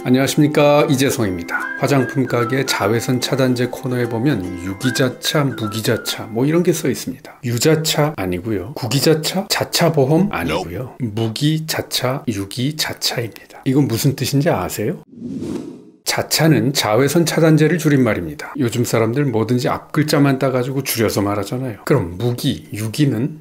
안녕하십니까, 이재성입니다. 화장품 가게 자외선 차단제 코너에 보면 유기자차, 무기자차 뭐 이런 게 써 있습니다. 유자차 아니고요, 구기자차, 자차보험 아니고요, 무기자차, 유기자차입니다. 이건 무슨 뜻인지 아세요? 자차는 자외선 차단제를 줄인 말입니다. 요즘 사람들 뭐든지 앞글자만 따가지고 줄여서 말하잖아요. 그럼 무기는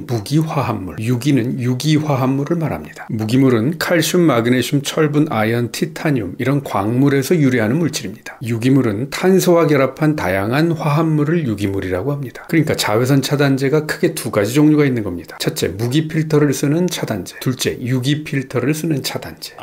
무기화합물, 유기는 유기화합물을 말합니다. 무기물은 칼슘, 마그네슘, 철분, 아연, 티타늄 이런 광물에서 유래하는 물질입니다. 유기물은 탄소와 결합한 다양한 화합물을 유기물이라고 합니다. 그러니까 자외선 차단제가 크게 두 가지 종류가 있는 겁니다. 첫째, 무기 필터를 쓰는 차단제. 둘째, 유기 필터를 쓰는 차단제.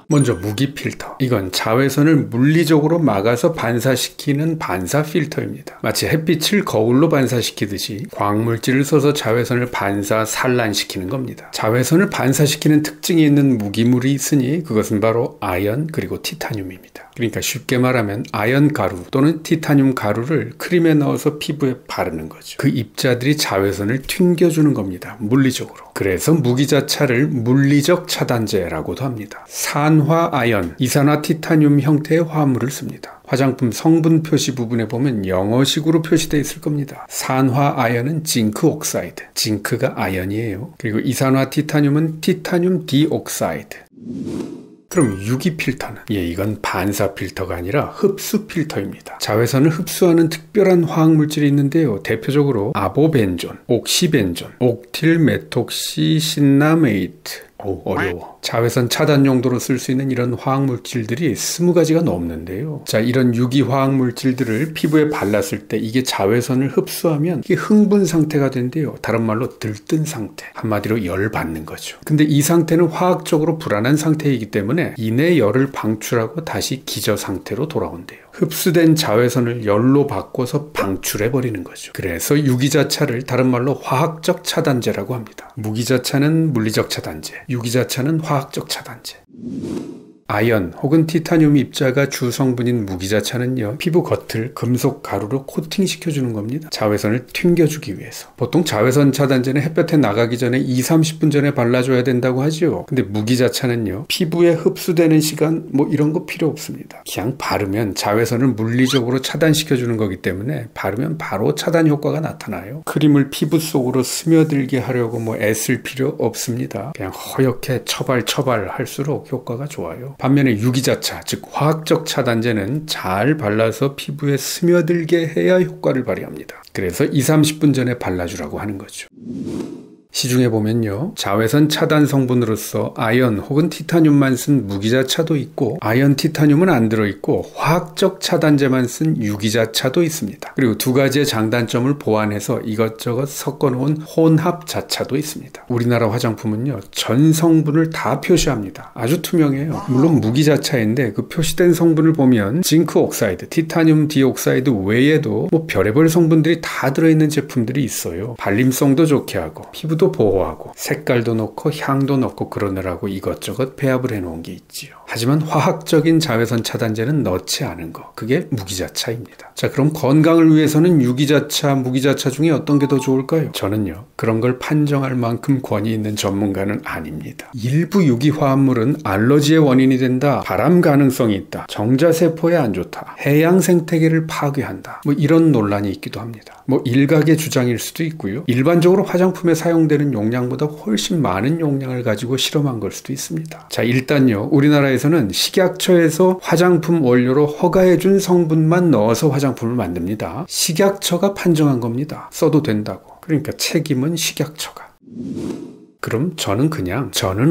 먼저 무기 필터. 이건 자외선을 물리적으로 막아서 반사시키는 반사 필터입니다. 마치 햇빛을 거울로 반사시키듯이 광물질을 써서 자외선을 산란시키는 겁니다. 자외선을 반사시키는 특징이 있는 무기물이 있으니 그것은 바로 아연 그리고 티타늄입니다. 그러니까 쉽게 말하면 아연 가루 또는 티타늄 가루를 크림에 넣어서 피부에 바르는 거죠. 그 입자들이 자외선을 튕겨주는 겁니다. 물리적으로. 그래서 무기자차를 물리적 차단제라고도 합니다. 산화아연, 이산화 티타늄 형태의 화합물을 씁니다. 화장품 성분 표시 부분에 보면 영어식으로 표시되어 있을 겁니다. 산화아연은 징크 옥사이드, 징크가 아연이에요. 그리고 이산화 티타늄은 티타늄 디옥사이드. 그럼 유기 필터는? 이건 반사 필터가 아니라 흡수 필터입니다. 자외선을 흡수하는 특별한 화학물질이 있는데요. 대표적으로 아보벤존, 옥시벤존, 옥틸메톡시신나메이트. 어려워. 자외선 차단 용도로 쓸 수 있는 이런 화학물질들이 20가지가 넘는데요. 자, 이런 유기 화학물질들을 피부에 발랐을 때 이게 자외선을 흡수하면 이게 흥분 상태가 된대요. 다른 말로 들뜬 상태. 한마디로 열 받는 거죠. 근데 이 상태는 화학적으로 불안한 상태이기 때문에 이내 열을 방출하고 다시 기저 상태로 돌아온대요. 흡수된 자외선을 열로 바꿔서 방출해버리는 거죠. 그래서 유기자차를 다른 말로 화학적 차단제라고 합니다. 무기자차는 물리적 차단제, 유기자차는 화학적 차단제. 아연 혹은 티타늄 입자가 주 성분인 무기자차는요, 피부 겉을 금속 가루로 코팅시켜주는 겁니다. 자외선을 튕겨주기 위해서. 보통 자외선 차단제는 햇볕에 나가기 전에 20-30분 전에 발라줘야 된다고 하죠. 근데 무기자차는요, 피부에 흡수되는 시간 이런 거 필요 없습니다. 그냥 바르면 자외선을 물리적으로 차단시켜주는 거기 때문에 바르면 바로 차단 효과가 나타나요. 크림을 피부 속으로 스며들게 하려고 애쓸 필요 없습니다. 그냥 허옇게 처발 할수록 효과가 좋아요. 반면에 유기자차, 즉 화학적 차단제는 잘 발라서 피부에 스며들게 해야 효과를 발휘합니다. 그래서 20-30분 전에 발라주라고 하는 거죠. 시중에 보면요, 자외선 차단 성분으로서 아연 혹은 티타늄만 쓴 무기자차도 있고 아연 티타늄은 안 들어있고 화학적 차단제만 쓴 유기자차도 있습니다. 그리고 두 가지의 장단점을 보완해서 이것저것 섞어놓은 혼합자차도 있습니다. 우리나라 화장품은요, 전 성분을 다 표시합니다. 아주 투명해요. 물론 무기자차인데 그 표시된 성분을 보면 징크 옥사이드, 티타늄 디옥사이드 외에도 별의별 성분들이 다 들어있는 제품들이 있어요. 발림성도 좋게 하고 피부도 보호하고 색깔도 넣고 향도 넣고 그러느라고 이것저것 배합을 해놓은 게 있지요. 하지만 화학적인 자외선 차단제는 넣지 않은 거, 그게 무기자차입니다. 자, 그럼 건강을 위해서는 유기자차, 무기자차 중에 어떤 게 더 좋을까요? 저는요, 그런 걸 판정할 만큼 권위 있는 전문가는 아닙니다. 일부 유기화합물은 알러지의 원인이 된다, 발암 가능성이 있다, 정자세포에 안 좋다, 해양 생태계를 파괴한다, 이런 논란이 있기도 합니다. 일각의 주장일 수도 있고요. 일반적으로 화장품에 사용되는 용량보다 훨씬 많은 용량을 가지고 실험한 걸 수도 있습니다. 자, 일단요, 우리나라에서는 식약처에서 화장품 원료로 허가해준 성분만 넣어서 화장품을 만듭니다. 식약처가 판정한 겁니다. 써도 된다고. 그러니까 책임은 식약처가. 그럼 저는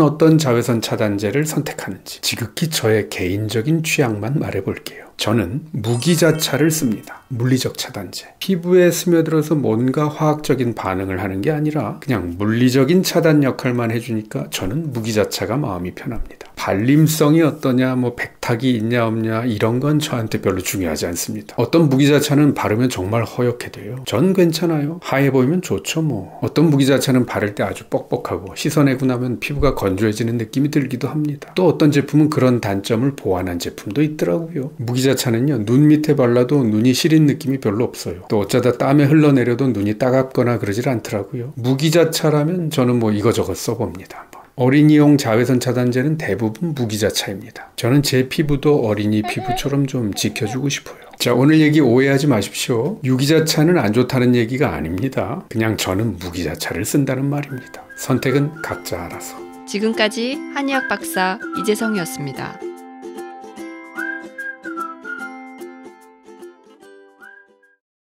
어떤 자외선 차단제를 선택하는지 지극히 저의 개인적인 취향만 말해볼게요. 저는 무기자차를 씁니다. 물리적 차단제. 피부에 스며들어서 뭔가 화학적인 반응을 하는 게 아니라 그냥 물리적인 차단 역할만 해주니까 저는 무기자차가 마음이 편합니다. 발림성이 어떠냐, 백탁이 있냐 없냐 이런 건 저한테 별로 중요하지 않습니다. 어떤 무기자차는 바르면 정말 허옇게 돼요. 전 괜찮아요. 하얘 보이면 좋죠 어떤 무기자차는 바를 때 아주 뻑뻑하고 씻어내고 나면 피부가 건조해지는 느낌이 들기도 합니다. 또 어떤 제품은 그런 단점을 보완한 제품도 있더라고요. 무기자차는요, 눈 밑에 발라도 눈이 시린 느낌이 별로 없어요. 또 어쩌다 땀에 흘러내려도 눈이 따갑거나 그러질 않더라고요. 무기자차라면 저는 이거저거 써봅니다. 한번. 어린이용 자외선 차단제는 대부분 무기자차입니다. 저는 제 피부도 어린이 피부처럼 좀 지켜주고 싶어요. 자, 오늘 얘기 오해하지 마십시오. 유기자차는 안 좋다는 얘기가 아닙니다. 그냥 저는 무기자차를 쓴다는 말입니다. 선택은 각자 알아서. 지금까지 한의학 박사 이재성이었습니다.